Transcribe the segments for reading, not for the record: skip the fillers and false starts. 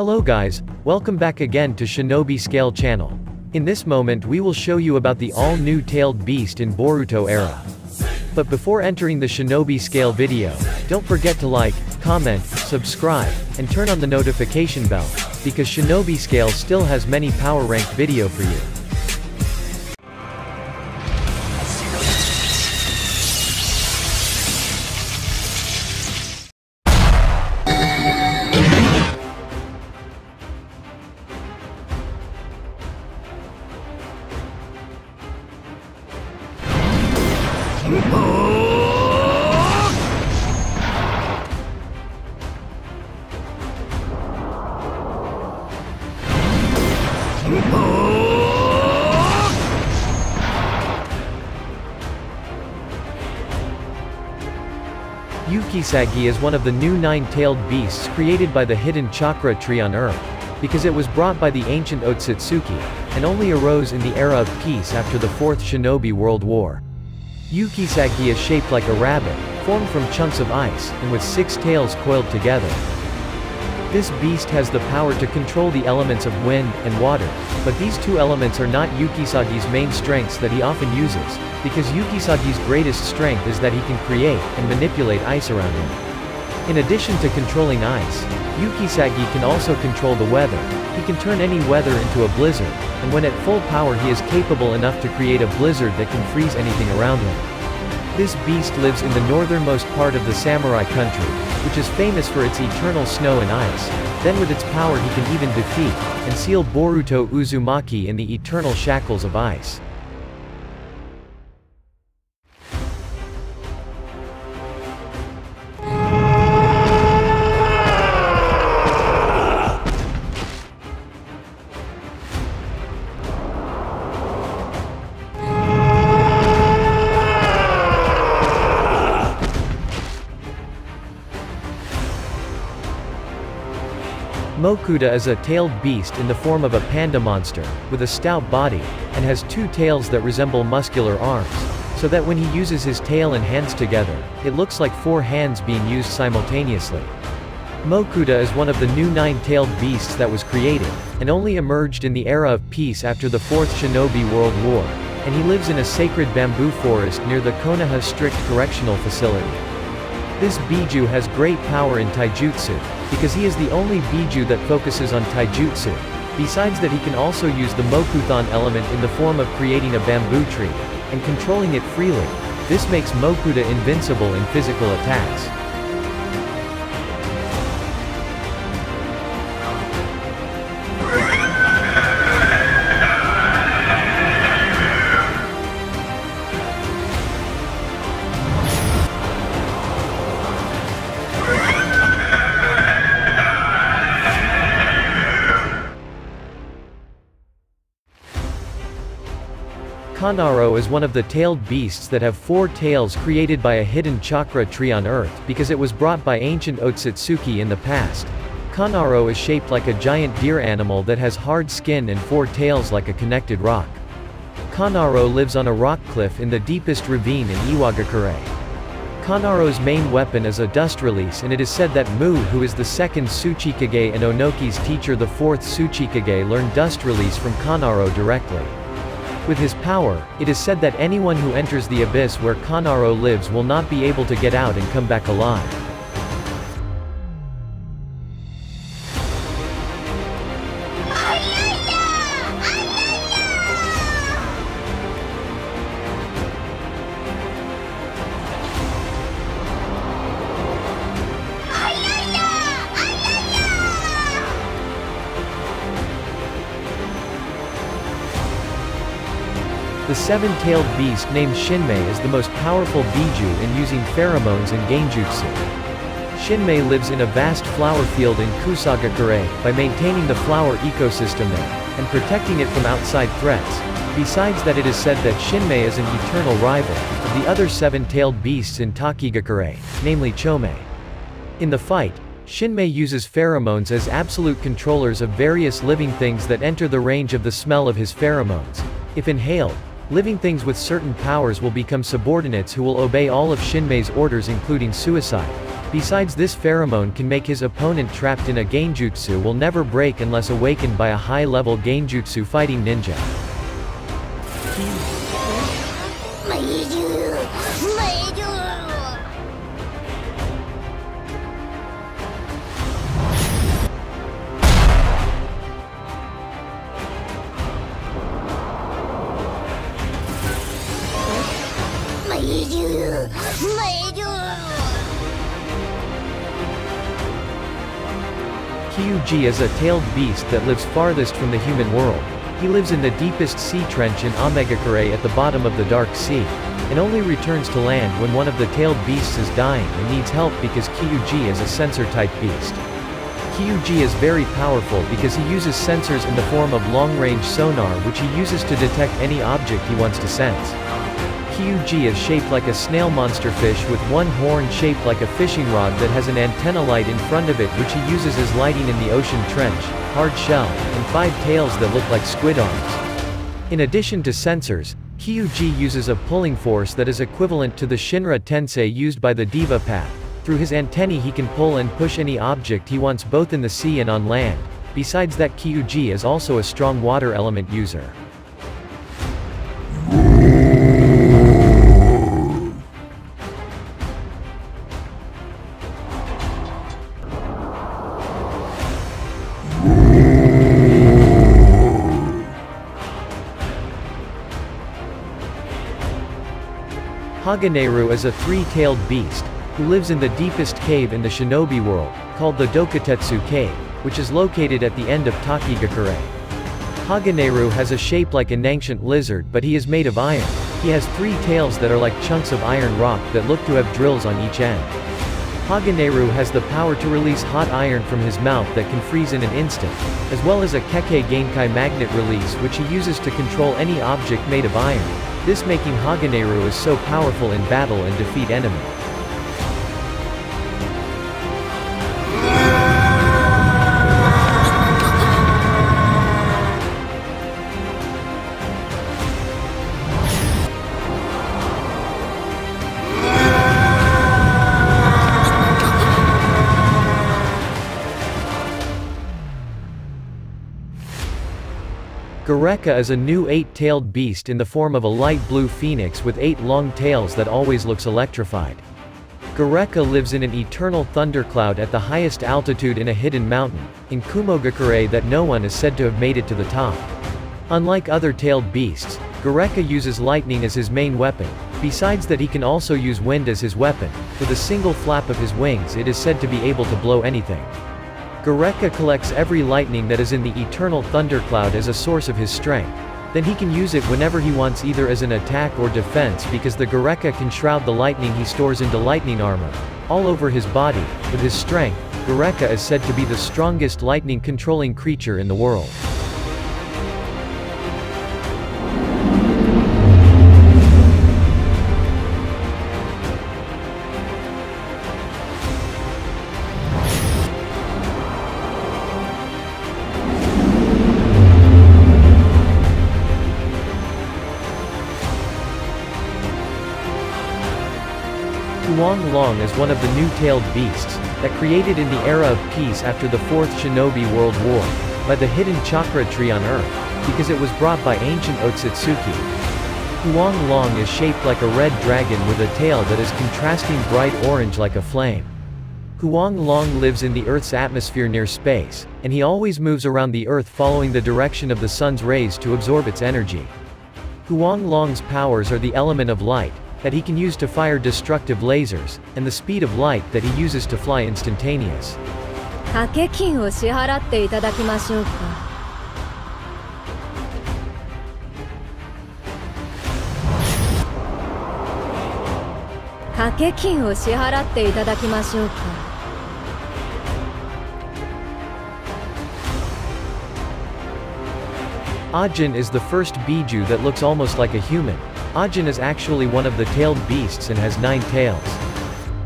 Hello guys, welcome back again to Shinobi Scale channel. In this moment we will show you about the all-new tailed beast in Boruto era. But before entering the Shinobi Scale video, don't forget to like, comment, subscribe, and turn on the notification bell, because Shinobi Scale still has many power ranked video for you. Yukisagi is one of the new nine-tailed beasts created by the hidden chakra tree on Earth, because it was brought by the ancient Otsutsuki, and only arose in the era of peace after the Fourth Shinobi World War. Yukisagi is shaped like a rabbit, formed from chunks of ice, and with 6 tails coiled together. This beast has the power to control the elements of wind and water, but these two elements are not Yukisagi's main strengths that he often uses, because Yukisagi's greatest strength is that he can create and manipulate ice around him. In addition to controlling ice, Yukisagi can also control the weather. He can turn any weather into a blizzard, and when at full power he is capable enough to create a blizzard that can freeze anything around him. This beast lives in the northernmost part of the samurai country, which is famous for its eternal snow and ice. Then with its power he can even defeat and seal Boruto Uzumaki in the eternal shackles of ice. Mokuta is a tailed beast in the form of a panda monster, with a stout body, and has 2 tails that resemble muscular arms, so that when he uses his tail and hands together, it looks like 4 hands being used simultaneously. Mokuta is one of the new 9-tailed beasts that was created, and only emerged in the era of peace after the Fourth Shinobi World War, and he lives in a sacred bamboo forest near the Konoha Strict Correctional Facility. This Biju has great power in taijutsu, because he is the only Biju that focuses on taijutsu, besides that he can also use the Mokuthon element in the form of creating a bamboo tree, and controlling it freely. This makes Mokuta invincible in physical attacks. Kanaro is one of the tailed beasts that have 4 tails created by a hidden chakra tree on Earth because it was brought by ancient Otsutsuki in the past. Kanaro is shaped like a giant deer animal that has hard skin and 4 tails like a connected rock. Kanaro lives on a rock cliff in the deepest ravine in Iwagakure. Kanaro's main weapon is a dust release, and it is said that Mu, who is the 2nd Tsuchikage and Onoki's teacher, the 4th Tsuchikage, learned dust release from Kanaro directly. With his power, it is said that anyone who enters the abyss where Kanaro lives will not be able to get out and come back alive. The 7-tailed beast named Shinmei is the most powerful Biju in using pheromones and genjutsu. Shinmei lives in a vast flower field in Kusagakure, by maintaining the flower ecosystem there, and protecting it from outside threats. Besides that, it is said that Shinmei is an eternal rival of the other 7-tailed beasts in Takigakure, namely Chomei. In the fight, Shinmei uses pheromones as absolute controllers of various living things that enter the range of the smell of his pheromones. If inhaled, living things with certain powers will become subordinates who will obey all of Shinmei's orders, including suicide. Besides, this pheromone can make his opponent trapped in a genjutsu will never break unless awakened by a high-level genjutsu fighting ninja. Kyuji is a tailed beast that lives farthest from the human world. He lives in the deepest sea trench in Omegakure at the bottom of the Dark Sea, and only returns to land when one of the tailed beasts is dying and needs help because Kyuji is a sensor-type beast. Kyuji is very powerful because he uses sensors in the form of long-range sonar which he uses to detect any object he wants to sense. Kyuji is shaped like a snail monsterfish with one horn shaped like a fishing rod that has an antenna light in front of it which he uses as lighting in the ocean trench, hard shell, and 5 tails that look like squid arms. In addition to sensors, Kyuji uses a pulling force that is equivalent to the Shinra Tensei used by the Diva Path. Through his antennae he can pull and push any object he wants both in the sea and on land. Besides that, Kyuji is also a strong water element user. Haganeru is a 3-tailed beast, who lives in the deepest cave in the shinobi world, called the Dokutetsu Cave, which is located at the end of Takigakure. Haganeru has a shape like an ancient lizard but he is made of iron. He has 3 tails that are like chunks of iron rock that look to have drills on each end. Haganeru has the power to release hot iron from his mouth that can freeze in an instant, as well as a Kekkei Genkai magnet release which he uses to control any object made of iron. This making Haganeru is so powerful in battle and defeat enemy. Gureka is a new 8-tailed beast in the form of a light blue phoenix with 8 long tails that always looks electrified. Gureka lives in an eternal thundercloud at the highest altitude in a hidden mountain, in Kumogakure, that no one is said to have made it to the top. Unlike other tailed beasts, Gureka uses lightning as his main weapon. Besides that, he can also use wind as his weapon. With a single flap of his wings it is said to be able to blow anything. Gureka collects every lightning that is in the eternal thundercloud as a source of his strength. Then he can use it whenever he wants, either as an attack or defense, because the Gureka can shroud the lightning he stores into lightning armor all over his body. With his strength, Gureka is said to be the strongest lightning controlling creature in the world. Huang Long is one of the new tailed beasts, that created in the era of peace after the 4th Shinobi World War, by the hidden chakra tree on Earth, because it was brought by ancient Otsutsuki. Huang Long is shaped like a red dragon with a tail that is contrasting bright orange like a flame. Huang Long lives in the Earth's atmosphere near space, and he always moves around the Earth following the direction of the sun's rays to absorb its energy. Huang Long's powers are the element of light, that he can use to fire destructive lasers, and the speed of light that he uses to fly instantaneous. 掛け金を支払っていただきましょうか。掛け金を支払っていただきましょうか。Ajin is the first Biju that looks almost like a human. Ajin is actually one of the tailed beasts and has 9 tails.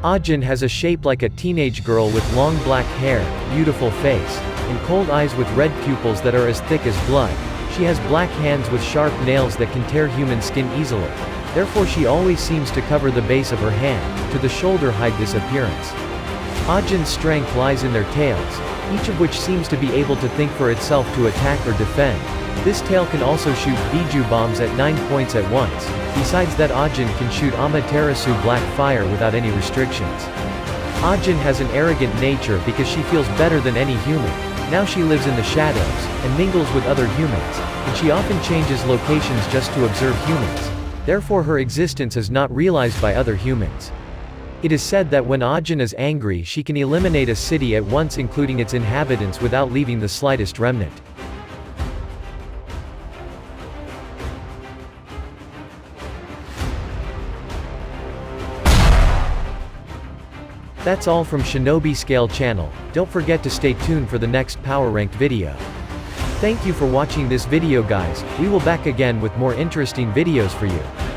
Ajin has a shape like a teenage girl with long black hair, beautiful face, and cold eyes with red pupils that are as thick as blood. She has black hands with sharp nails that can tear human skin easily. Therefore she always seems to cover the base of her hand, to the shoulder hide this appearance. Ajin's strength lies in their tails, each of which seems to be able to think for itself to attack or defend. This tail can also shoot Biju bombs at 9 points at once. Besides that, Ajin can shoot Amaterasu black fire without any restrictions. Ajin has an arrogant nature because she feels better than any human. Now she lives in the shadows, and mingles with other humans, and she often changes locations just to observe humans. Therefore her existence is not realized by other humans. It is said that when Ajin is angry she can eliminate a city at once, including its inhabitants, without leaving the slightest remnant. That's all from Shinobi Scale channel. Don't forget to stay tuned for the next Power Ranked video. Thank you for watching this video guys, we will back again with more interesting videos for you.